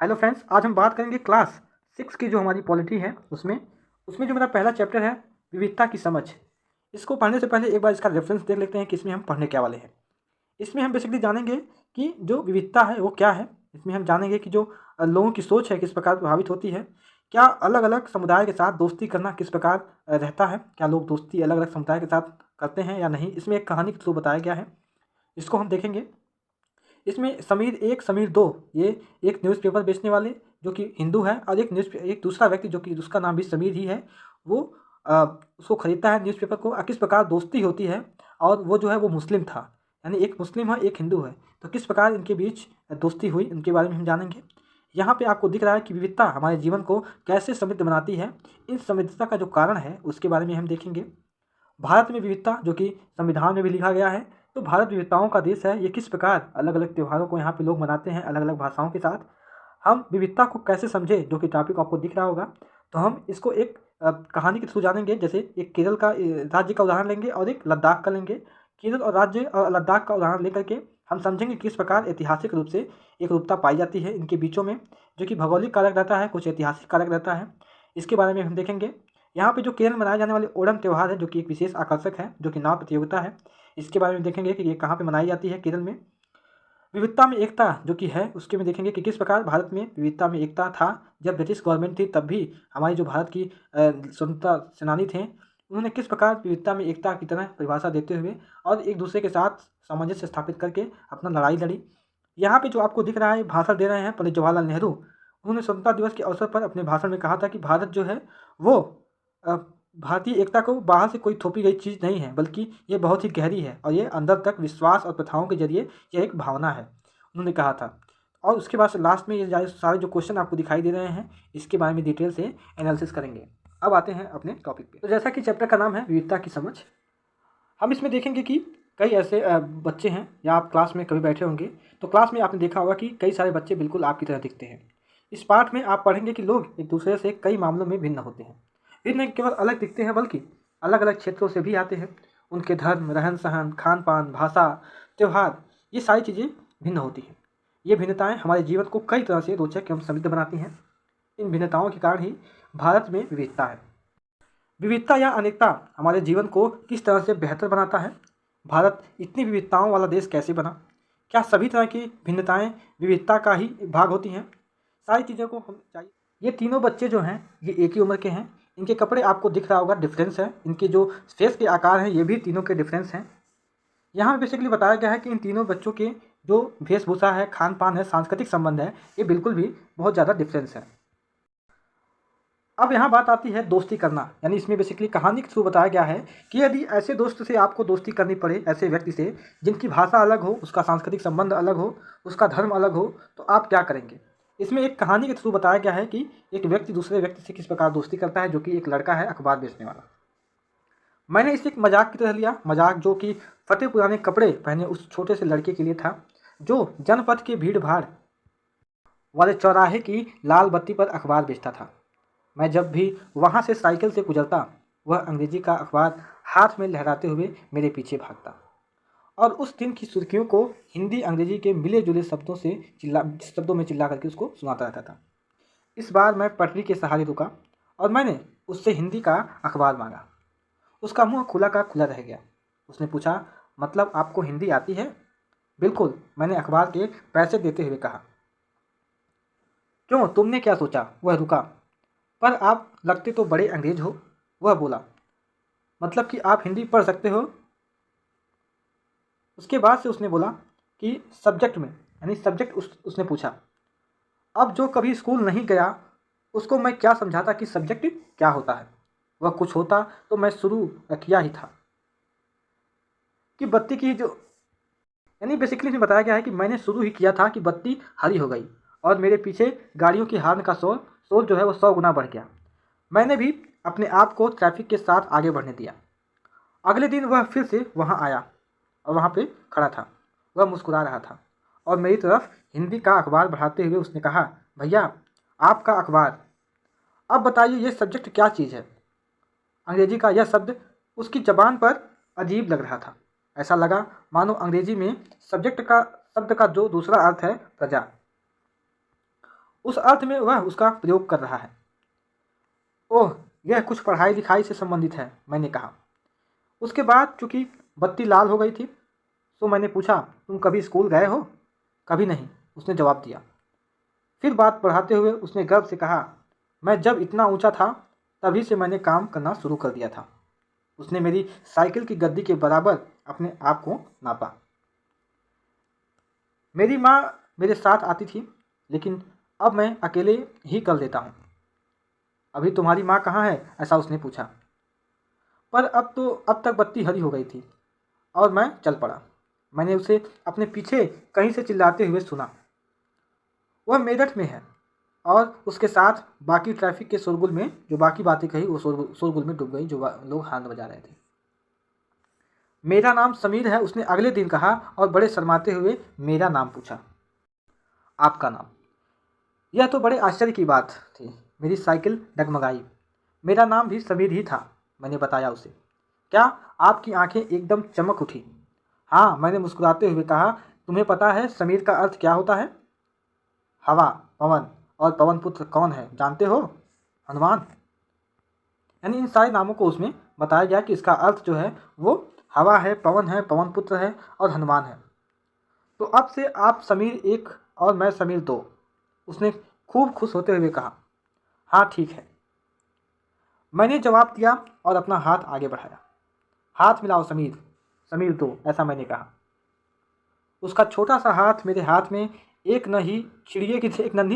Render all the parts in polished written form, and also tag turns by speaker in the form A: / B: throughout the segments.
A: Hello friends, आज हम बात करेंगे क्लास 6 की जो हमारी पॉलिटी है उसमें उसमें जो मेरा पहला चैप्टर है विविधता की समझ। इसको पढ़ने से पहले एक बार इसका रेफरेंस देख लेते हैं कि इसमें हम पढ़ने क्या वाले हैं। इसमें हम बेसिकली जानेंगे कि जो विविधता है वो क्या है। इसमें हम जानेंगे कि जो लोगों की सोच है किस प्रकार प्रभावित होती है, क्या अलग अलग समुदाय के साथ दोस्ती करना किस प्रकार रहता है, क्या लोग दोस्ती अलग अलग समुदाय के साथ करते हैं या नहीं। इसमें एक कहानी के थ्रू बताया गया है, इसको हम देखेंगे। इसमें समीर एक समीर दो, ये एक न्यूज़पेपर बेचने वाले जो कि हिंदू है, और एक दूसरा व्यक्ति जो कि उसका नाम भी समीर ही है, वो उसको खरीदता है न्यूज़पेपर को। किस प्रकार दोस्ती होती है, और वो जो है वो मुस्लिम था, यानी एक मुस्लिम है एक हिंदू है, तो किस प्रकार इनके बीच दोस्ती हुई इनके बारे में हम जानेंगे। यहाँ पे आपको दिख रहा है कि विविधता हमारे जीवन को कैसे समृद्ध बनाती है। इन समृद्धता का जो कारण है उसके बारे में हम देखेंगे। भारत में विविधता जो कि संविधान में भी लिखा गया है, तो भारत विविधताओं का देश है। ये किस प्रकार अलग अलग त्योहारों को यहाँ पे लोग मनाते हैं अलग अलग भाषाओं के साथ। हम विविधता को कैसे समझे, जो कि टॉपिक आपको दिख रहा होगा, तो हम इसको एक कहानी के थ्रू जानेंगे। जैसे एक केरल का राज्य का उदाहरण लेंगे और एक लद्दाख का लेंगे। केरल और राज्य और लद्दाख का उदाहरण लेकर के हम समझेंगे किस प्रकार ऐतिहासिक रूप से एक रूपता पाई जाती है इनके बीचों में, जो कि भौगोलिक कारक रहता है, कुछ ऐतिहासिक कारक रहता है। इसके बारे में हम देखेंगे। यहाँ पे जो केरल में मनाए जाने वाले ओणम त्यौहार है, जो कि एक विशेष आकर्षक है, जो कि नाव प्रतियोगिता है, इसके बारे में देखेंगे कि ये कहाँ पे मनाई जाती है केरल में। विविधता में एकता जो कि है उसके में देखेंगे कि किस प्रकार भारत में विविधता में एकता था। जब ब्रिटिश गवर्नमेंट थी तब भी हमारी जो भारत की स्वतंत्रता सेनानी थे, उन्होंने किस प्रकार विविधता में एकता की तरह परिभाषा देते हुए और एक दूसरे के साथ सामंजस्य स्थापित करके अपना लड़ाई लड़ी। यहाँ पे जो आपको दिख रहा है भाषण दे रहे हैं पंडित जवाहरलाल नेहरू। उन्होंने स्वतंत्रता दिवस के अवसर पर अपने भाषण में कहा था कि भारत जो है वो अ, भारतीय एकता को बाहर से कोई थोपी गई चीज़ नहीं है, बल्कि ये बहुत ही गहरी है और ये अंदर तक विश्वास और प्रथाओं के जरिए यह एक भावना है, उन्होंने कहा था। और उसके बाद से लास्ट में ये सारे जो क्वेश्चन आपको दिखाई दे रहे हैं इसके बारे में डिटेल से एनालिसिस करेंगे। अब आते हैं अपने टॉपिक पे। तो जैसा कि चैप्टर का नाम है विविधता की समझ, हम इसमें देखेंगे कि कई ऐसे बच्चे हैं, या आप क्लास में कभी बैठे होंगे तो क्लास में आपने देखा होगा कि कई सारे बच्चे बिल्कुल आपकी तरह दिखते हैं। इस पाठ में आप पढ़ेंगे कि लोग एक दूसरे से कई मामलों में भिन्न होते हैं। भिन्न केवल अलग दिखते हैं, बल्कि अलग अलग क्षेत्रों से भी आते हैं। उनके धर्म, रहन सहन, खान पान, भाषा, त्यौहार, ये सारी चीज़ें भिन्न होती हैं। ये भिन्नताएं हमारे जीवन को कई तरह से रोचक एवं समृद्ध बनाती हैं। इन भिन्नताओं के कारण ही भारत में विविधता है। विविधता या अनेकता हमारे जीवन को किस तरह से बेहतर बनाता है। भारत इतनी विविधताओं वाला देश कैसे बना। क्या सभी तरह की भिन्नताएं विविधता का ही भाग होती हैं। सारी चीज़ों को हम चाहिए। ये तीनों बच्चे जो हैं ये एक ही उम्र के हैं। इनके कपड़े आपको दिख रहा होगा डिफरेंस है, इनके जो फेस के आकार हैं ये भी तीनों के डिफरेंस हैं। यहाँ बेसिकली बताया गया है कि इन तीनों बच्चों के जो वेशभूषा है, खान पान है, सांस्कृतिक संबंध है, ये बिल्कुल भी बहुत ज़्यादा डिफरेंस है। अब यहाँ बात आती है दोस्ती करना, यानी इसमें बेसिकली कहानी के थ्रू बताया गया है कि यदि ऐसे दोस्त से आपको दोस्ती करनी पड़े, ऐसे व्यक्ति से जिनकी भाषा अलग हो, उसका सांस्कृतिक संबंध अलग हो, उसका धर्म अलग हो, तो आप क्या करेंगे। इसमें एक कहानी के थ्रू बताया गया है कि एक व्यक्ति दूसरे व्यक्ति से किस प्रकार दोस्ती करता है, जो कि एक लड़का है अखबार बेचने वाला। मैंने इसे एक मजाक की तरह लिया, मजाक जो कि फटे पुराने कपड़े पहने उस छोटे से लड़के के लिए था, जो जनपथ के भीड़ भाड़ वाले चौराहे की लाल बत्ती पर अखबार बेचता था। मैं जब भी वहाँ से साइकिल से गुजरता, वह अंग्रेजी का अखबार हाथ में लहराते हुए मेरे पीछे भागता और उस दिन की सुर्खियों को हिंदी अंग्रेजी के मिले जुले शब्दों में चिल्ला करके उसको सुनाता रहता था। इस बार मैं पटरी के सहारे रुका और मैंने उससे हिंदी का अखबार मांगा। उसका मुंह खुला का खुला रह गया। उसने पूछा, मतलब आपको हिंदी आती है। बिल्कुल, मैंने अखबार के पैसे देते हुए कहा। क्यों, तुमने क्या सोचा। वह रुका। पर आप लगते तो बड़े अंग्रेज हो। वह बोला, मतलब कि आप हिंदी पढ़ सकते हो। उसके बाद से उसने बोला कि सब्जेक्ट में, यानी सब्जेक्ट उसने पूछा। अब जो कभी स्कूल नहीं गया उसको मैं क्या समझाता कि सब्जेक्ट क्या होता है। वह कुछ होता तो मैं शुरू किया ही था कि बत्ती की जो, यानी बेसिकली इसमें बताया गया है कि मैंने शुरू ही किया था कि बत्ती हरी हो गई और मेरे पीछे गाड़ियों की हॉर्न का शोर शोर जो है वो 100 गुना बढ़ गया। मैंने भी अपने आप को ट्रैफिक के साथ आगे बढ़ने दिया। अगले दिन वह फिर से वहाँ आया और वहाँ पे खड़ा था। वह मुस्कुरा रहा था और मेरी तरफ हिंदी का अखबार बढ़ाते हुए उसने कहा, भैया आपका अखबार। अब बताइए ये सब्जेक्ट क्या चीज़ है। अंग्रेजी का यह शब्द उसकी जबान पर अजीब लग रहा था। ऐसा लगा मानो अंग्रेजी में सब्जेक्ट का शब्द का जो दूसरा अर्थ है प्रजा। उस अर्थ में वह उसका प्रयोग कर रहा है। ओह, यह कुछ पढ़ाई लिखाई से संबंधित है, मैंने कहा। उसके बाद चूंकि बत्ती लाल हो गई थी, तो मैंने पूछा, तुम कभी स्कूल गए हो? कभी नहीं, उसने जवाब दिया। फिर बात बढ़ाते हुए उसने गर्व से कहा, मैं जब इतना ऊंचा था तभी से मैंने काम करना शुरू कर दिया था। उसने मेरी साइकिल की गद्दी के बराबर अपने आप को नापा। मेरी माँ मेरे साथ आती थी, लेकिन अब मैं अकेले ही कर लेता हूँ। अभी तुम्हारी माँ कहाँ है? ऐसा उसने पूछा। पर अब तक बत्ती हरी हो गई थी और मैं चल पड़ा। मैंने उसे अपने पीछे कहीं से चिल्लाते हुए सुना। वह मेरठ में है और उसके साथ बाकी ट्रैफिक के शोरगुल में जो बाकी बातें कही वो शोरगुल में डूब गई जो लोग हाथ बजा रहे थे। मेरा नाम समीर है, उसने अगले दिन कहा और बड़े शर्माते हुए मेरा नाम पूछा। आपका नाम? यह तो बड़े आश्चर्य की बात थी। मेरी साइकिल डगमगाई। मेरा नाम भी समीर ही था, मैंने बताया उसे। क्या? आपकी आंखें एकदम चमक उठी। हाँ, मैंने मुस्कुराते हुए कहा, तुम्हें पता है समीर का अर्थ क्या होता है? हवा, पवन, और पवन पुत्र कौन है जानते हो? हनुमान। यानी इन सारे नामों को उसमें बताया गया कि इसका अर्थ जो है वो हवा है, पवन पुत्र है और हनुमान है। तो अब से आप समीर एक और मैं समीर दो, उसने खूब खुश होते हुए कहा। हाँ ठीक है, मैंने जवाब दिया और अपना हाथ आगे बढ़ाया। हाथ मिलाओ समीर, समीर दो, ऐसा मैंने कहा। उसका छोटा सा हाथ मेरे हाथ में एक नन्ही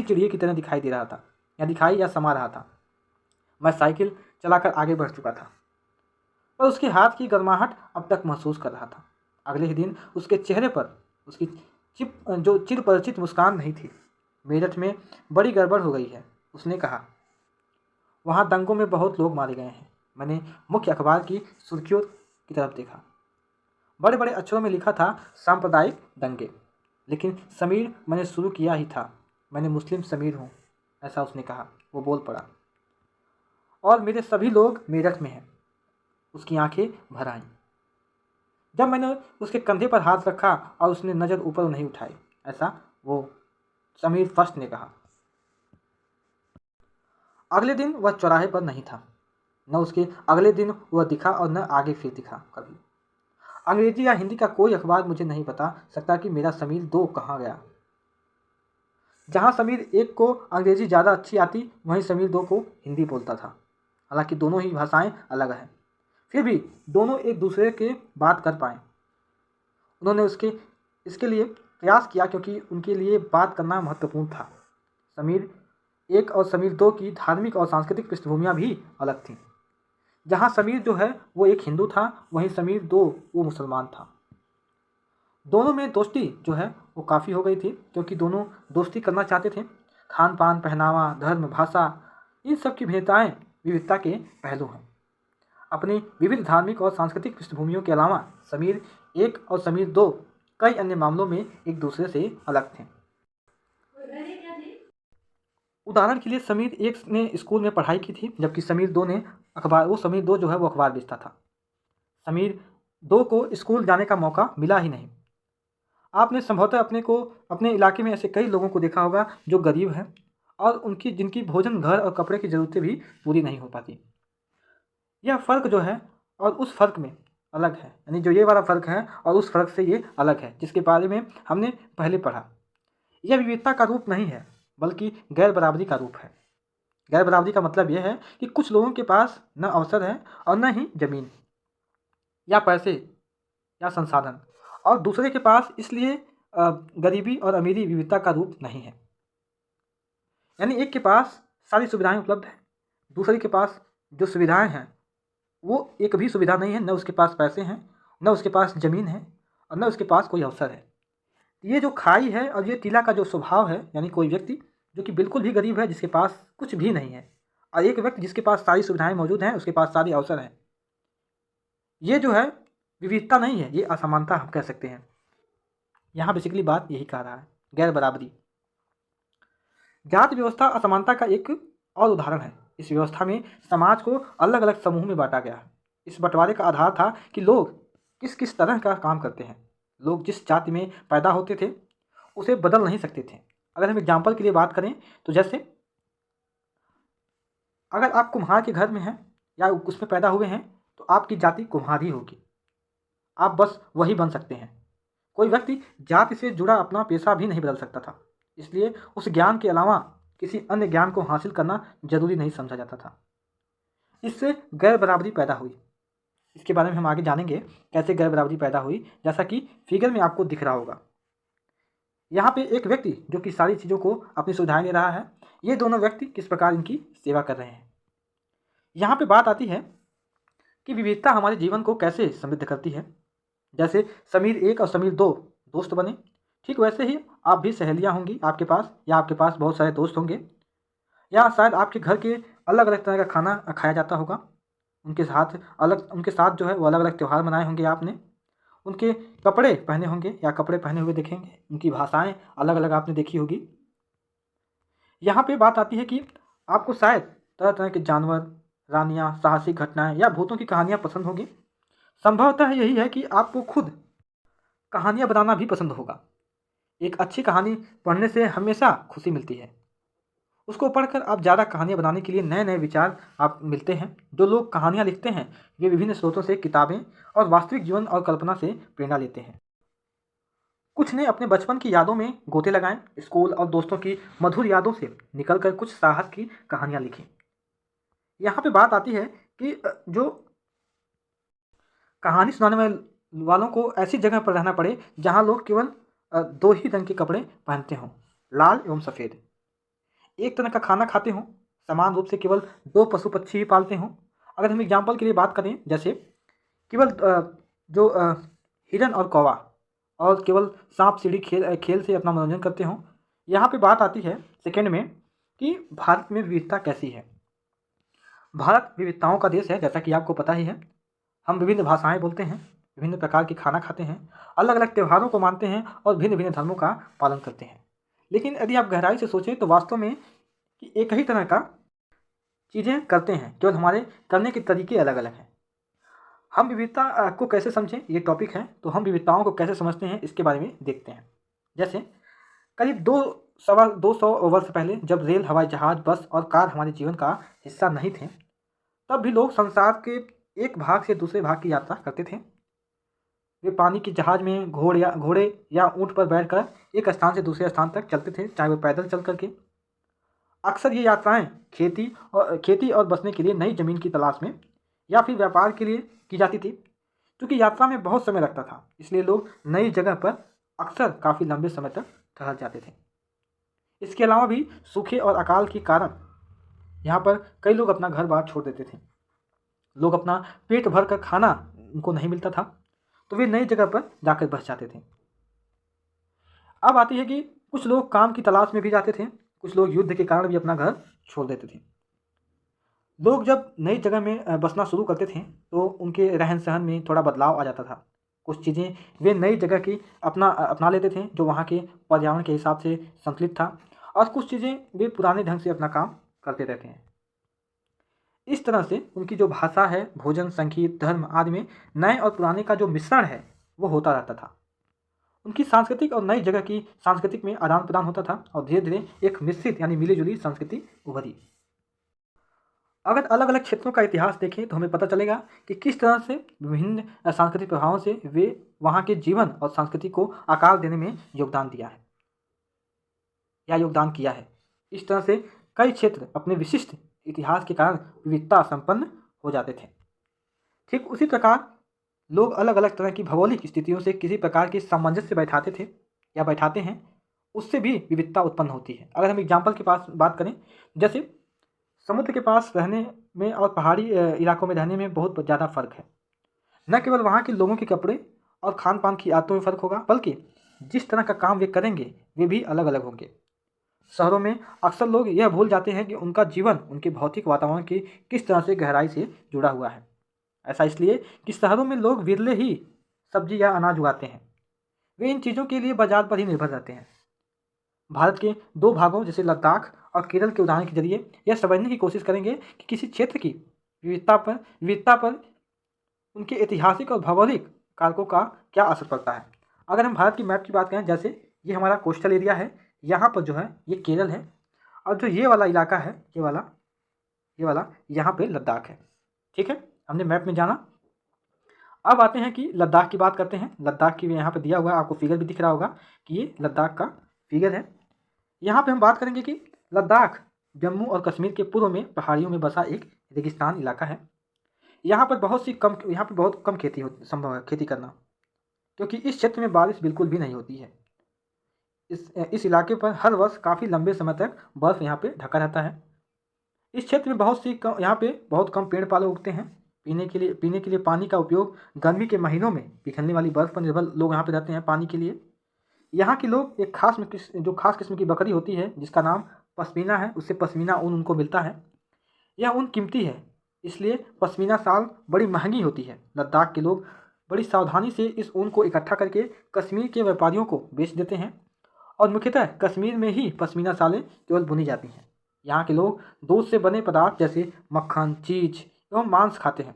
A: चिड़िए की तरह दिखाई दे रहा था, या समा रहा था। मैं साइकिल चलाकर आगे बढ़ चुका था, पर उसके हाथ की गर्माहट अब तक महसूस कर रहा था। अगले ही दिन उसके चेहरे पर उसकी चिर परिचित मुस्कान नहीं थी। मेरठ में बड़ी गड़बड़ हो गई है, उसने कहा। वहाँ दंगों में बहुत लोग मारे गए हैं। मैंने मुख्य अखबार की सुर्खियों की तरफ देखा। बड़े बड़े अक्षरों में लिखा था, सांप्रदायिक दंगे। लेकिन समीर मैंने शुरू किया ही था। मैंने मुस्लिम समीर हूँ, ऐसा उसने कहा। वो बोल पड़ा। और मेरे सभी लोग मेरठ में हैं। उसकी आंखें भर आईं जब मैंने उसके कंधे पर हाथ रखा और उसने नज़र ऊपर नहीं उठाई, ऐसा वो समीर फर्स्ट ने कहा। अगले दिन वह चौराहे पर नहीं था। न उसके अगले दिन वह दिखा और न आगे फिर दिखा कभी। अंग्रेजी या हिंदी का कोई अखबार मुझे नहीं बता सकता कि मेरा समीर दो कहाँ गया। जहाँ समीर एक को अंग्रेजी ज़्यादा अच्छी आती, वहीं समीर दो को हिंदी बोलता था। हालांकि दोनों ही भाषाएं अलग हैं, फिर भी दोनों एक दूसरे के बात कर पाएँ। उन्होंने इसके लिए प्रयास किया क्योंकि उनके लिए बात करना महत्वपूर्ण था। समीर एक और समीर दो की धार्मिक और सांस्कृतिक पृष्ठभूमियाँ भी अलग थीं। जहाँ समीर जो है वो एक हिंदू था, वहीं समीर दो वो मुसलमान था। दोनों में दोस्ती जो है वो काफ़ी हो गई थी क्योंकि दोनों दोस्ती करना चाहते थे। खान पान, पहनावा, धर्म, भाषा, इन सब की भिन्नताएं विविधता के पहलू हैं। अपनी विविध धार्मिक और सांस्कृतिक पृष्ठभूमियों के अलावा समीर एक और समीर दो कई अन्य मामलों में एक दूसरे से अलग थे। उदाहरण के लिए समीर एक ने स्कूल में पढ़ाई की थी, जबकि समीर दो ने समीर दो जो है वो अखबार बेचता था। समीर दो को स्कूल जाने का मौका मिला ही नहीं। आपने संभवतः अपने इलाके में ऐसे कई लोगों को देखा होगा जो गरीब हैं और जिनकी भोजन, घर और कपड़े की ज़रूरतें भी पूरी नहीं हो पाती। यह फ़र्क जो है और उस फ़र्क में अलग है, यानी जो ये वाला फ़र्क है और उस फ़र्क से ये अलग है, जिसके बारे में हमने पहले पढ़ा। यह विविधता का रूप नहीं है, बल्कि गैर बराबरी का रूप है। गैर बराबरी का मतलब यह है कि कुछ लोगों के पास न अवसर है और न ही ज़मीन या पैसे या संसाधन, और दूसरे के पास इसलिए गरीबी और अमीरी विविधता का रूप नहीं है। यानी एक के पास सारी सुविधाएं उपलब्ध हैं, दूसरे के पास जो सुविधाएं हैं वो एक भी सुविधा नहीं है। न उसके पास पैसे हैं, न उसके पास ज़मीन है और न उसके पास कोई अवसर है। ये जो खाई है और ये टीला का जो स्वभाव है, यानी कोई व्यक्ति जो कि बिल्कुल भी गरीब है, जिसके पास कुछ भी नहीं है, और एक व्यक्ति जिसके पास सारी सुविधाएं मौजूद हैं, उसके पास सारे अवसर हैं, ये जो है विविधता नहीं है, ये असमानता हम कह सकते हैं। यहाँ बेसिकली बात यही कह रहा है, गैर बराबरी। जाति व्यवस्था असमानता का एक और उदाहरण है। इस व्यवस्था में समाज को अलग अलग समूह में बांटा गया है। इस बंटवारे का आधार था कि लोग किस किस तरह का काम करते हैं। लोग जिस जाति में पैदा होते थे उसे बदल नहीं सकते थे। अगर हम एग्जाम्पल के लिए बात करें तो जैसे अगर आप कुम्हार के घर में हैं या उसमें पैदा हुए हैं तो आपकी जाति कुम्हार ही होगी, आप बस वही बन सकते हैं। कोई व्यक्ति जाति से जुड़ा अपना पेशा भी नहीं बदल सकता था, इसलिए उस ज्ञान के अलावा किसी अन्य ज्ञान को हासिल करना जरूरी नहीं समझा जाता था। इससे गैर बराबरी पैदा हुई। इसके बारे में हम आगे जानेंगे कैसे गैर बराबरी पैदा हुई, जैसा कि फिगर में आपको दिख रहा होगा। यहाँ पे एक व्यक्ति जो कि सारी चीज़ों को अपनी सुविधाएं ले रहा है, ये दोनों व्यक्ति किस प्रकार इनकी सेवा कर रहे हैं। यहाँ पे बात आती है कि विविधता हमारे जीवन को कैसे समृद्ध करती है। जैसे समीर 1 और समीर 2 दोस्त बने, ठीक वैसे ही आप भी सहेलियाँ होंगी आपके पास, या आपके पास बहुत सारे दोस्त होंगे, या शायद आपके घर के अलग अलग तरह का खाना खाया जाता होगा। उनके साथ जो है वो अलग अलग त्यौहार मनाए होंगे आपने, उनके कपड़े पहने होंगे या कपड़े पहने हुए देखेंगे, उनकी भाषाएं अलग अलग आपने देखी होगी। यहाँ पे बात आती है कि आपको शायद तरह तरह के जानवर, रानियाँ, साहसिक घटनाएं या भूतों की कहानियाँ पसंद होगी। संभवतः यही है कि आपको खुद कहानियाँ बनाना भी पसंद होगा। एक अच्छी कहानी पढ़ने से हमेशा खुशी मिलती है। उसको पढ़कर आप ज़्यादा कहानियाँ बनाने के लिए नए नए विचार आप मिलते हैं। जो लोग कहानियाँ लिखते हैं वे विभिन्न स्रोतों से किताबें और वास्तविक जीवन और कल्पना से प्रेरणा लेते हैं। कुछ ने अपने बचपन की यादों में गोते लगाएं, स्कूल और दोस्तों की मधुर यादों से निकलकर कुछ साहस की कहानियाँ लिखी। यहाँ पे बात आती है कि जो कहानी सुनाने वालों को ऐसी जगह पर रहना पड़े जहाँ लोग केवल दो ही रंग के कपड़े पहनते हों, लाल एवं सफ़ेद। एक तरह का खाना खाते हों, समान रूप से केवल दो पशु पक्षी ही पालते हों। अगर हम एग्जाम्पल के लिए बात करें, जैसे केवल जो हिरन और कौवा और केवल सांप सीढ़ी खेल से अपना मनोरंजन करते हों। यहाँ पे बात आती है सेकेंड में कि भारत में विविधता कैसी है। भारत विविधताओं का देश है, जैसा कि आपको पता ही है। हम विभिन्न भाषाएं बोलते हैं, विभिन्न प्रकार के खाना खाते हैं, अलग अलग त्योहारों को मानते हैं और भिन्न भिन्न धर्मों का पालन करते हैं। लेकिन यदि आप गहराई से सोचें तो वास्तव में कि एक ही तरह का चीज़ें करते हैं, केवल हमारे करने के तरीके अलग अलग हैं। हम विविधता को कैसे समझें, ये टॉपिक है, तो हम विविधताओं को कैसे समझते हैं इसके बारे में देखते हैं। जैसे करीब 200 वर्ष पहले जब रेल, हवाई जहाज, बस और कार हमारे जीवन का हिस्सा नहीं थे, तब भी लोग संसार के एक भाग से दूसरे भाग की यात्रा करते थे। वे पानी के जहाज में घोड़े या ऊंट पर बैठकर एक स्थान से दूसरे स्थान तक चलते थे, चाहे वे पैदल चल करके। अक्सर ये यात्राएं खेती और बसने के लिए नई जमीन की तलाश में या फिर व्यापार के लिए की जाती थी। क्योंकि यात्रा में बहुत समय लगता था, इसलिए लोग नई जगह पर अक्सर काफ़ी लंबे समय तक ठहर जाते थे। इसके अलावा भी सूखे और अकाल के कारण यहाँ पर कई लोग अपना घर बार छोड़ देते थे। लोग अपना पेट भर कर खाना उनको नहीं मिलता था, तो वे नई जगह पर जाकर बस जाते थे। अब आती है कि कुछ लोग काम की तलाश में भी जाते थे, कुछ लोग युद्ध के कारण भी अपना घर छोड़ देते थे। लोग जब नई जगह में बसना शुरू करते थे तो उनके रहन सहन में थोड़ा बदलाव आ जाता था। कुछ चीज़ें वे नई जगह की अपना लेते थे जो वहाँ के पर्यावरण के हिसाब से संतुलित था, और कुछ चीज़ें वे पुराने ढंग से अपना काम करते रहते हैं। इस तरह से उनकी जो भाषा है, भोजन, संगीत, धर्म आदि में नए और पुराने का जो मिश्रण है वो होता रहता था। उनकी सांस्कृतिक और नई जगह की सांस्कृतिक में आदान प्रदान होता था और धीरे धीरे एक मिश्रित यानी मिली जुली संस्कृति उभरी। अगर अलग अलग क्षेत्रों का इतिहास देखें तो हमें पता चलेगा कि किस तरह से विभिन्न सांस्कृतिक प्रभावों से वे वहाँ के जीवन और संस्कृति को आकार देने में योगदान दिया है या योगदान किया है। इस तरह से कई क्षेत्र अपने विशिष्ट इतिहास के कारण विविधता संपन्न हो जाते थे। ठीक उसी प्रकार लोग अलग अलग तरह की भौगोलिक स्थितियों से किसी प्रकार की सामंजस्य बैठाते थे या बैठाते हैं, उससे भी विविधता उत्पन्न होती है। अगर हम एग्जाम्पल के पास बात करें, जैसे समुद्र के पास रहने में और पहाड़ी इलाकों में रहने में बहुत ज़्यादा फ़र्क है। न केवल वहाँ के लोगों के कपड़े और खान पान की आदतों में फ़र्क होगा, बल्कि जिस तरह का काम वे करेंगे वे भी अलग अलग होंगे। शहरों में अक्सर लोग यह भूल जाते हैं कि उनका जीवन उनके भौतिक वातावरण की किस तरह से गहराई से जुड़ा हुआ है। ऐसा इसलिए कि शहरों में लोग विरले ही सब्जी या अनाज उगाते हैं, वे इन चीज़ों के लिए बाजार पर ही निर्भर रहते हैं। भारत के दो भागों जैसे लद्दाख और केरल के उदाहरण के जरिए यह समझने की कोशिश करेंगे कि किसी क्षेत्र की विविधता पर उनके ऐतिहासिक और भौगोलिक कारकों का क्या असर पड़ता है। अगर हम भारत की मैप की बात करें, जैसे ये हमारा कोस्टल एरिया है, यहाँ पर जो है ये केरल है, और जो ये वाला इलाका है, ये वाला यहाँ पे लद्दाख है। ठीक है, हमने मैप में जाना। अब आते हैं कि लद्दाख की बात करते हैं। लद्दाख की यहाँ पे दिया हुआ है, आपको फिगर भी दिख रहा होगा कि ये लद्दाख का फिगर है। यहाँ पे हम बात करेंगे कि लद्दाख जम्मू और कश्मीर के पूर्व में पहाड़ियों में बसा एक रेगिस्तान इलाका है। यहाँ पर बहुत कम संभव है खेती करना, क्योंकि इस क्षेत्र में बारिश बिल्कुल भी नहीं होती है। इस इलाके पर हर वर्ष काफ़ी लंबे समय तक बर्फ़ यहाँ पे ढका रहता है। इस क्षेत्र में यहाँ पे बहुत कम पेड़ पाले उगते हैं। पीने के लिए पानी का उपयोग गर्मी के महीनों में पिघलने वाली बर्फ़ पर निर्भर लोग यहाँ पे रहते हैं पानी के लिए। यहाँ के लोग एक खास किस्म की बकरी होती है जिसका नाम पश्मीना है, उससे पश्मीना ऊन उनको मिलता है। यह ऊन कीमती है, इसलिए पश्मीना शाल बड़ी महंगी होती है। लद्दाख के लोग बड़ी सावधानी से इस ऊन को इकट्ठा करके कश्मीर के व्यापारियों को बेच देते हैं, और मुख्यतः कश्मीर में ही पश्मीना शालें केवल बुनी जाती हैं। यहाँ के लोग दूध से बने पदार्थ जैसे मक्खन, चीज़ एवं मांस खाते हैं।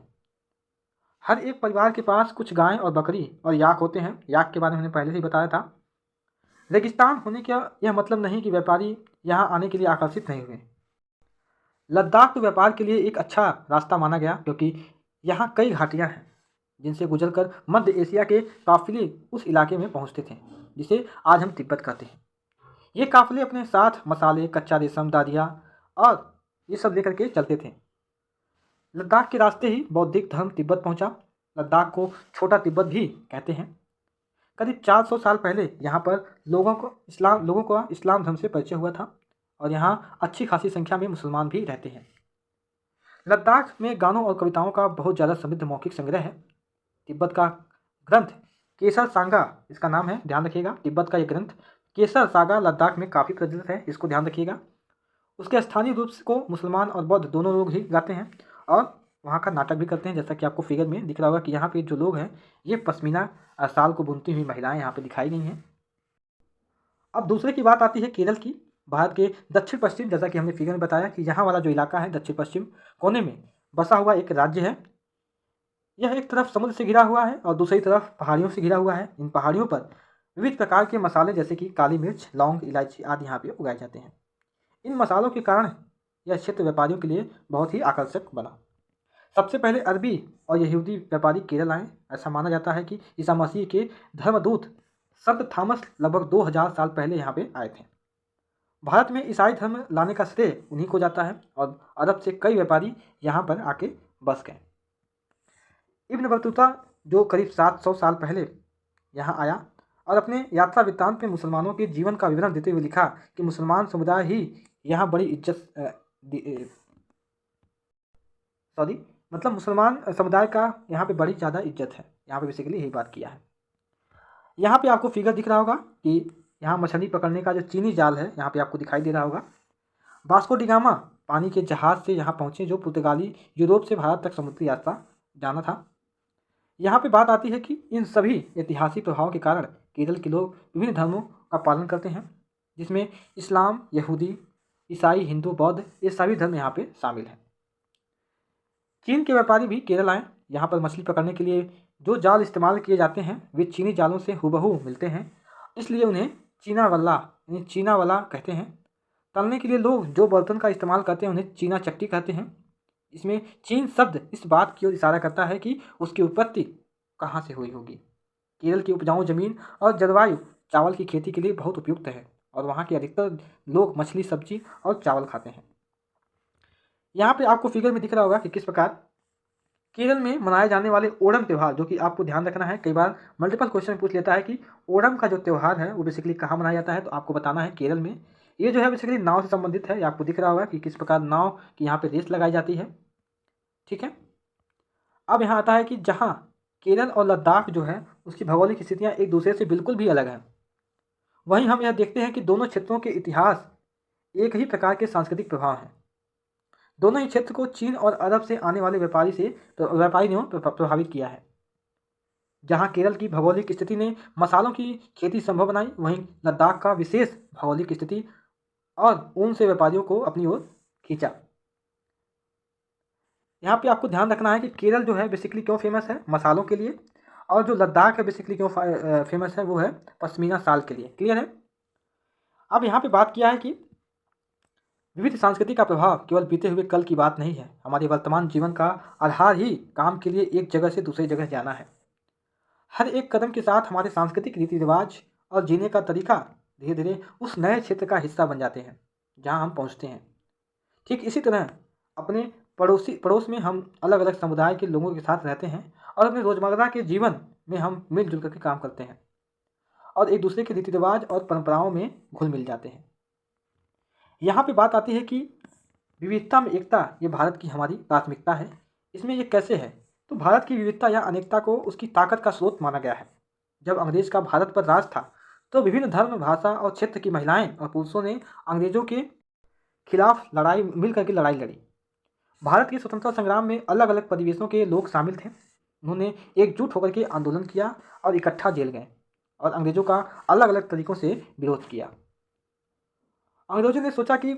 A: हर एक परिवार के पास कुछ गाय और बकरी और याक होते हैं। याक के बारे में हमने पहले ही बताया था। रेगिस्तान होने का यह मतलब नहीं कि व्यापारी यहाँ आने के लिए आकर्षित नहीं हुए। लद्दाख तो व्यापार के लिए एक अच्छा रास्ता माना गया, क्योंकि यहाँ कई घाटियाँ हैं जिनसे गुजरकर मध्य एशिया के काफिले उस इलाके में पहुँचते थे, जिसे आज हम तिब्बत कहते हैं। ये काफिले अपने साथ मसाले, कच्चा रेशम, दादिया और ये सब लेकर के चलते थे। लद्दाख के रास्ते ही बौद्धिक धर्म तिब्बत पहुंचा। लद्दाख को छोटा तिब्बत भी कहते हैं। करीब 400 साल पहले यहाँ पर लोगों का इस्लाम धर्म से परिचय हुआ था, और यहाँ अच्छी खासी संख्या में मुसलमान भी रहते हैं। लद्दाख में गानों और कविताओं का बहुत ज़्यादा समृद्ध मौखिक संग्रह है। तिब्बत का ग्रंथ केसर सांगा इसका नाम है, ध्यान रखिएगा। तिब्बत का ये ग्रंथ केसर सागा लद्दाख में काफ़ी प्रचलित है, इसको ध्यान रखिएगा। उसके स्थानीय रूप को मुसलमान और बौद्ध दोनों लोग ही गाते हैं, और वहाँ का नाटक भी करते हैं। जैसा कि आपको फिगर में दिख रहा होगा कि यहाँ पे जो लोग हैं ये पश्मीना शाल को बुनती हुई महिलाएं यहाँ पे दिखाई गई हैं। अब दूसरे की बात आती है केरल की। भारत के दक्षिण पश्चिम, जैसा कि हमने फिगर में बताया कि यहाँ वाला जो इलाका है दक्षिण पश्चिम कोने में बसा हुआ एक राज्य है। यह एक तरफ समुद्र से घिरा हुआ है और दूसरी तरफ पहाड़ियों से घिरा हुआ है। इन पहाड़ियों पर विविध प्रकार के मसाले जैसे कि काली मिर्च, लौंग, इलायची आदि यहाँ पे उगाए जाते हैं। इन मसालों के कारण यह क्षेत्र व्यापारियों के लिए बहुत ही आकर्षक बना। सबसे पहले अरबी और यहूदी व्यापारी केरल आए। ऐसा माना जाता है कि ईसा मसीह के धर्मदूत संत थॉमस लगभग 2000 साल पहले यहाँ पे आए थे। भारत में ईसाई धर्म लाने का श्रेय उन्हीं को जाता है, और अरब से कई व्यापारी यहाँ पर आके बस गए। इब्न बतूता जो करीब 700 साल पहले यहाँ आया और अपने यात्रा वृत्तांत में मुसलमानों के जीवन का विवरण देते हुए लिखा कि मुसलमान समुदाय ही यहाँ बड़ी मुसलमान समुदाय का यहाँ पे बड़ी ज़्यादा इज्जत है। यहाँ पे बेसिकली यही बात किया है। यहाँ पे आपको फिगर दिख रहा होगा कि यहाँ मछली पकड़ने का जो चीनी जाल है यहाँ पे आपको दिखाई दे रहा होगा। वास्को डी गामा पानी के जहाज़ से यहाँ पहुँचे, जो पुर्तगाली यूरोप से भारत तक समुद्री यात्रा जाना था। यहाँ पे बात आती है कि इन सभी ऐतिहासिक प्रभावों के कारण केरल के लोग विभिन्न धर्मों का पालन करते हैं, जिसमें इस्लाम, यहूदी, ईसाई, हिंदू, बौद्ध ये सभी धर्म यहाँ पे शामिल हैं। चीन के व्यापारी भी केरल आए। यहाँ पर मछली पकड़ने के लिए जो जाल इस्तेमाल किए जाते हैं वे चीनी जालों से हुबहू मिलते हैं, इसलिए उन्हें चीना वाला कहते हैं। तलने के लिए लोग जो बर्तन का इस्तेमाल करते हैं उन्हें चीना चक्की कहते हैं। इसमें चीन शब्द इस बात की ओर इशारा करता है कि उसकी उत्पत्ति कहाँ से हुई होगी। केरल की उपजाऊ जमीन और जलवायु चावल की खेती के लिए बहुत उपयुक्त है, और वहाँ के अधिकतर लोग मछली, सब्जी और चावल खाते हैं। यहाँ पे आपको फिगर में दिख रहा होगा कि किस प्रकार केरल में मनाए जाने वाले ओणम त्यौहार, जो कि आपको ध्यान रखना है, कई बार मल्टीपल क्वेश्चन पूछ लेता है कि ओणम का जो त्यौहार है वो बेसिकली कहाँ मनाया जाता है, तो आपको बताना है केरल में। ये जो है बेसिकली नाव से संबंधित है। ये आपको दिख रहा होगा कि किस प्रकार नाव की यहाँ पे रेस लगाई जाती है। ठीक है, अब यहाँ आता है कि जहाँ केरल और लद्दाख जो है उसकी भौगोलिक स्थितियाँ एक दूसरे से बिल्कुल भी अलग हैं, वहीं हम यह देखते हैं कि दोनों क्षेत्रों के इतिहास एक ही प्रकार के सांस्कृतिक प्रभाव हैं। दोनों ही क्षेत्र को चीन और अरब से आने वाले व्यापारी ने प्रभावित किया है। जहाँ केरल की भौगोलिक स्थिति ने मसालों की खेती संभव बनाई, वहीं लद्दाख का विशेष भौगोलिक स्थिति और ऊन से व्यापारियों को अपनी ओर खींचा। यहाँ पे आपको ध्यान रखना है कि केरल जो है बेसिकली क्यों फेमस है, मसालों के लिए, और जो लद्दाख है बेसिकली क्यों फेमस है वो है पश्मीना शाल के लिए। क्लियर है। अब यहाँ पे बात किया है कि विविध संस्कृति का प्रभाव केवल बीते हुए कल की बात नहीं है, हमारे वर्तमान जीवन का आधार ही काम के लिए एक जगह से दूसरी जगह जाना है। हर एक कदम के साथ हमारे सांस्कृतिक रीति रिवाज और जीने का तरीका धीरे धीरे उस नए क्षेत्र का हिस्सा बन जाते हैं जहाँ हम पहुँचते हैं। ठीक इसी तरह अपने पड़ोस में हम अलग अलग समुदाय के लोगों के साथ रहते हैं और अपने रोज़मर्रा के जीवन में हम मिलजुल करके काम करते हैं और एक दूसरे के रीति रिवाज और परंपराओं में घुल मिल जाते हैं। यहाँ पे बात आती है कि विविधता में एकता ये भारत की हमारी प्राथमिकता है। इसमें ये कैसे है, तो भारत की विविधता या अनेकता को उसकी ताकत का स्रोत माना गया है। जब अंग्रेज का भारत पर राज था तो विभिन्न धर्म, भाषा और क्षेत्र की महिलाएं और पुरुषों ने अंग्रेजों के खिलाफ मिल करके लड़ाई लड़ी। भारत के स्वतंत्रता संग्राम में अलग अलग परिवेशों के लोग शामिल थे। उन्होंने एकजुट होकर के आंदोलन किया और इकट्ठा जेल गए और अंग्रेजों का अलग अलग तरीकों से विरोध किया। अंग्रेजों ने सोचा कि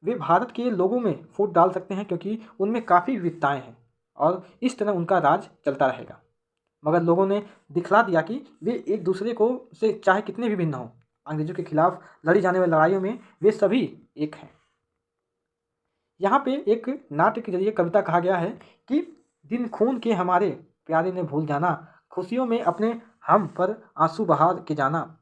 A: वे भारत के लोगों में फूट डाल सकते हैं क्योंकि उनमें काफ़ी विविधताएं हैं और इस तरह उनका राज चलता रहेगा। मगर लोगों ने दिखला दिया कि वे एक दूसरे को से चाहे कितने भी भिन्न हों, अंग्रेजों के खिलाफ लड़ी जाने वाली लड़ाइयों में वे सभी एक हैं। यहाँ पे एक नाट्य के जरिए कविता कहा गया है कि दिन खून के हमारे प्यारे ने भूल जाना, खुशियों में अपने हम पर आंसू बहा के जाना,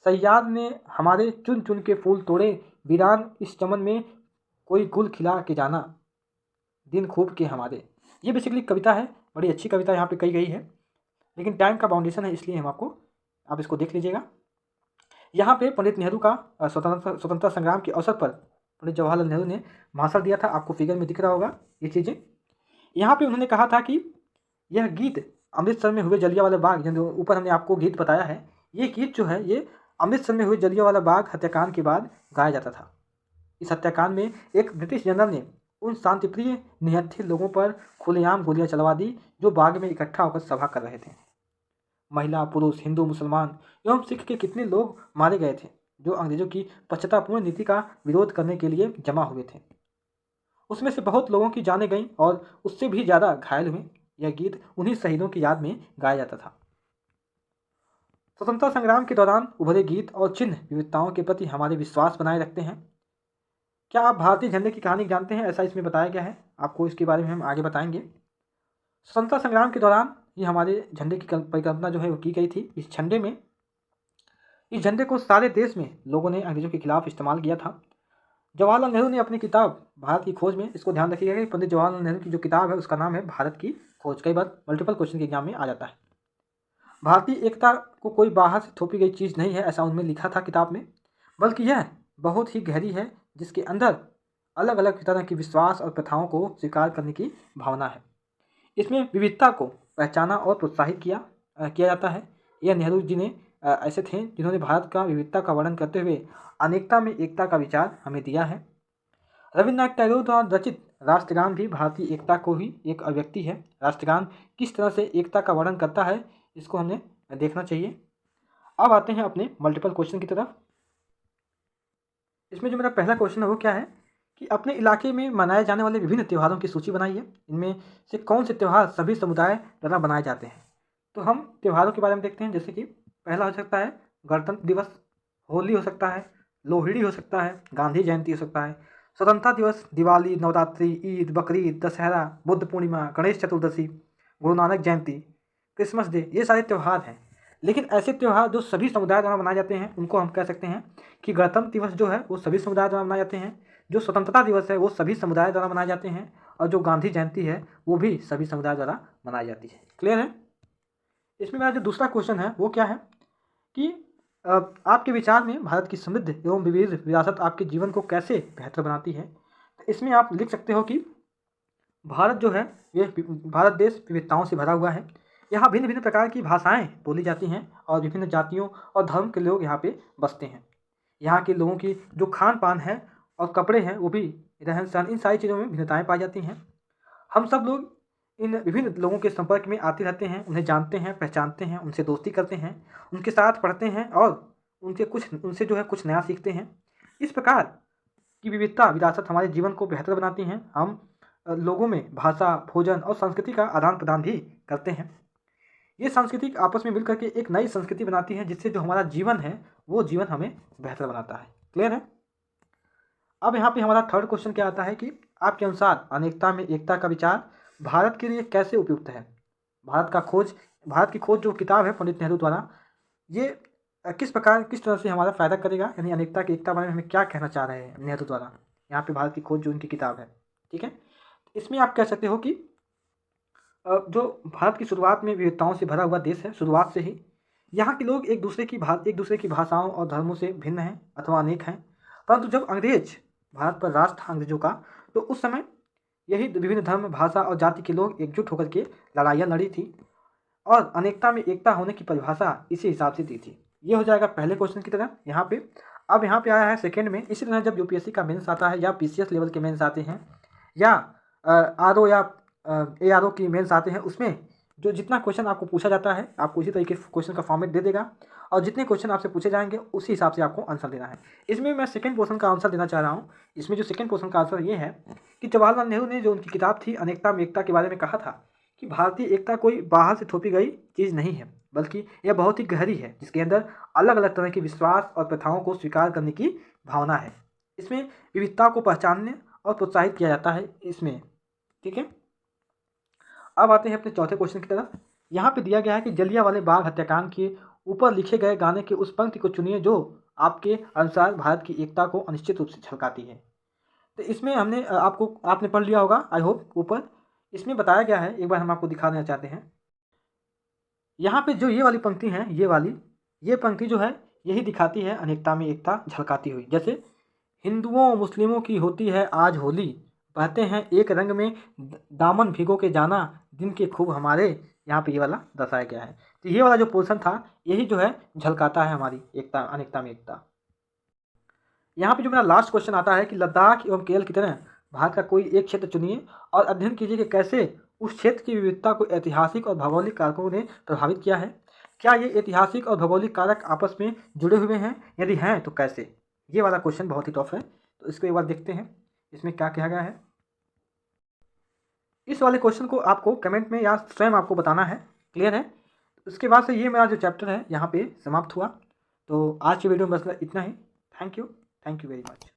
A: सैयाद ने हमारे चुन चुन के फूल तोड़े, वीरान इस चमन में कोई गुल खिला के जाना, दिन खूब के हमारे। ये बेसिकली कविता है, बड़ी अच्छी कविता यहाँ पे कही गई है, लेकिन टाइम का बाउंडेशन है इसलिए आप इसको देख लीजिएगा। यहाँ पे पंडित नेहरू का स्वतंत्रता संग्राम के अवसर पर पंडित जवाहरलाल नेहरू ने भाषण दिया था। आपको फिगर में दिख रहा होगा ये चीज़ें। यहाँ पे उन्होंने कहा था कि यह गीत अमृतसर में हुए जलियांवाला बाग, जो ऊपर हमने आपको गीत बताया है, ये गीत जो है ये अमृतसर में हुए जलियांवाला बाग हत्याकांड के बाद गाया जाता था। इस हत्याकांड में एक ब्रिटिश जनरल ने उन शांतिप्रिय निहत्थे लोगों पर खुलेआम गोलियां चलवा दी जो बाग में इकट्ठा होकर सभा कर रहे थे। महिला, पुरुष, हिंदू, मुसलमान एवं सिख के कितने लोग मारे गए थे जो अंग्रेजों की पश्चातापूर्ण नीति का विरोध करने के लिए जमा हुए थे। उसमें से बहुत लोगों की जानें गईं और उससे भी ज़्यादा घायल हुए। यह गीत उन्हीं शहीदों की याद में गाया जाता था। स्वतंत्रता संग्राम के दौरान उभरे गीत और चिन्ह विविधताओं के प्रति हमारे विश्वास बनाए रखते हैं। क्या आप भारतीय झंडे की कहानी जानते हैं? ऐसा इसमें बताया गया है, आपको इसके बारे में हम आगे बताएंगे। स्वतंत्रता संग्राम के दौरान ये हमारे झंडे की परिकल्पना जो है वो की गई थी। इस झंडे को सारे देश में लोगों ने अंग्रेजों के खिलाफ इस्तेमाल किया था। जवाहरलाल नेहरू ने अपनी किताब भारत की खोज में, इसको ध्यान रखिएगा कि पंडित जवाहरलाल नेहरू की जो किताब है उसका नाम है भारत की खोज। कई बार मल्टीपल क्वेश्चन के एग्जाम में आ जाता है। भारतीय एकता को कोई बाहर से थोपी गई चीज़ नहीं है, ऐसा उनमें लिखा था किताब में, बल्कि यह बहुत ही गहरी है जिसके अंदर अलग अलग तरह की विश्वास और प्रथाओं को स्वीकार करने की भावना है। इसमें विविधता को पहचाना और प्रोत्साहित किया जाता है। यह नेहरू जी ने ऐसे थे जिन्होंने भारत का विविधता का वर्णन करते हुए अनेकता में एकता का विचार हमें दिया है। रविन्द्रनाथ टैगोर द्वारा रचित राष्ट्रगान भी भारतीय एकता को ही एक अभिव्यक्ति है। राष्ट्रगान किस तरह से एकता का वर्णन करता है इसको हमें देखना चाहिए। अब आते हैं अपने मल्टीपल क्वेश्चन की तरफ। इसमें जो मेरा पहला क्वेश्चन है वो क्या है कि अपने इलाके में मनाए जाने वाले विभिन्न त्योहारों की सूची बनाइए। इनमें से कौन से त्यौहार सभी समुदाय द्वारा बनाए जाते हैं? तो हम त्योहारों के बारे में देखते हैं। जैसे कि पहला हो सकता है गणतंत्र दिवस, होली हो सकता है, लोहड़ी हो सकता है, गांधी जयंती हो सकता है, स्वतंत्रता दिवस, दिवाली, नवरात्रि, ईद, बकरीद, दशहरा, बुद्ध पूर्णिमा, गणेश चतुर्दशी, गुरु नानक जयंती, क्रिसमस डे। ये सारे त्यौहार हैं। लेकिन ऐसे त्यौहार जो सभी समुदाय द्वारा मनाए जाते हैं उनको हम कह सकते हैं कि गणतंत्र दिवस जो है वो सभी समुदाय द्वारा मनाए जाते हैं, जो स्वतंत्रता दिवस है वो सभी समुदाय द्वारा मनाए जाते हैं, और जो गांधी जयंती है वो भी सभी समुदाय द्वारा मनाई जाती है। क्लियर है? इसमें मेरा जो दूसरा क्वेश्चन है वो क्या है कि आपके विचार में भारत की समृद्ध एवं विविध विरासत आपके जीवन को कैसे बेहतर बनाती है? तो इसमें आप लिख सकते हो कि भारत जो है ये भारत देश विविधताओं से भरा हुआ है। यहाँ भिन्न भिन्न प्रकार की भाषाएं बोली जाती हैं और विभिन्न जातियों और धर्म के लोग यहाँ पे बसते हैं। यहाँ के लोगों की जो खान पान है और कपड़े हैं वो भी, रहन सहन, इन सारी चीज़ों में भिन्नताएं पाई जाती हैं। हम सब लोग इन विभिन्न लोगों के संपर्क में आते रहते हैं, उन्हें जानते हैं, पहचानते हैं, उनसे दोस्ती करते हैं, उनके साथ पढ़ते हैं और उनसे जो है कुछ नया सीखते हैं। इस प्रकार की विविधता विरासत हमारे जीवन को बेहतर बनाती हैं। हम लोगों में भाषा, भोजन और संस्कृति का आदान प्रदान भी करते हैं। ये सांस्कृतिक आपस में मिलकर के एक नई संस्कृति बनाती है, जिससे जो हमारा जीवन है वो जीवन हमें बेहतर बनाता है। क्लियर है? अब यहाँ पे हमारा थर्ड क्वेश्चन क्या आता है कि आपके अनुसार अनेकता में एकता का विचार भारत के लिए कैसे उपयुक्त है? भारत की खोज जो किताब है पंडित नेहरू द्वारा, ये किस तरह से हमारा फ़ायदा करेगा, यानी अनेकता की एकता बारे में हमें क्या कहना चाह रहे हैं नेहरू द्वारा, यहाँ पे भारत की खोज जो उनकी किताब है। ठीक है, इसमें आप कह सकते हो कि जो भारत की शुरुआत में विविधताओं से भरा हुआ देश है, शुरुआत से ही यहाँ के लोग एक दूसरे की भाषाओं और धर्मों से भिन्न हैं अथवा अनेक हैं, परंतु जब अंग्रेज भारत पर राज था अंग्रेजों का, तो उस समय यही विभिन्न धर्म, भाषा और जाति के लोग एकजुट होकर के लड़ाइयाँ लड़ी थी और अनेकता में एकता होने की परिभाषा इसी हिसाब से दी थी। ये हो जाएगा पहले क्वेश्चन की तरह यहाँ पे। अब यहाँ पे आया है सेकंड में। इसी तरह जब यूपीएससी का मेंस आता है या पीसीएस लेवल के मेंस आते हैं या आरओ या एआरओ की मेंस आते हैं, उसमें जो जितना क्वेश्चन आपको पूछा जाता है आपको उसी तरीके क्वेश्चन का फॉर्मेट दे देगा और जितने क्वेश्चन आपसे पूछे जाएंगे उसी हिसाब से आपको आंसर देना है। इसमें मैं सेकंड पोर्शन का आंसर देना चाह रहा हूँ। इसमें जो सेकंड पोर्शन का आंसर ये है कि जवाहरलाल नेहरू ने जो उनकी किताब थी अनेकता में एकता के बारे में कहा था कि भारतीय एकता कोई बाहर से थोपी गई चीज़ नहीं है, बल्कि यह बहुत ही गहरी है, जिसके अंदर अलग अलग तरह के विश्वास और प्रथाओं को स्वीकार करने की भावना है। इसमें विविधता को पहचानने और प्रोत्साहित किया जाता है इसमें। ठीक है, अब आते हैं अपने चौथे क्वेश्चन की तरफ। यहाँ पे दिया गया है कि जलियांवाले बाग हत्याकांड के ऊपर लिखे गए गाने की उस पंक्ति को चुनिए जो आपके अनुसार भारत की एकता को अनिश्चित रूप से झलकाती है। तो इसमें आपने पढ़ लिया होगा आई होप। ऊपर इसमें बताया गया है, एक बार हम आपको दिखा देना चाहते हैं। यहाँ पे जो ये वाली पंक्ति है, ये पंक्ति जो है यही दिखाती है अनेकता में एकता झलकाती हुई। जैसे हिंदुओं मुस्लिमों की होती है आज होली, बहते हैं एक रंग में दामन भिगो के जाना, दिन के खूब हमारे, यहाँ पे ये वाला दर्शाया गया है। तो ये वाला जो पोर्शन था यही जो है झलकाता है हमारी एकता, अनेकता में एकता। यहाँ पे जो मेरा लास्ट क्वेश्चन आता है कि लद्दाख एवं केरल की तरह भारत का कोई एक क्षेत्र चुनिए और अध्ययन कीजिए कि कैसे उस क्षेत्र की विविधता को ऐतिहासिक और भौगोलिक कारकों ने प्रभावित किया है। क्या ये ऐतिहासिक और भौगोलिक कारक आपस में जुड़े हुए हैं? यदि हैं तो कैसे? ये वाला क्वेश्चन बहुत ही टफ है, तो इसको एक बार देखते हैं इसमें क्या कहा गया है। इस वाले क्वेश्चन को आपको कमेंट में या स्वयं आपको बताना है। क्लियर है? उसके बाद से ये मेरा जो चैप्टर है यहाँ पे समाप्त हुआ। तो आज की वीडियो में बस इतना ही। Thank you very much.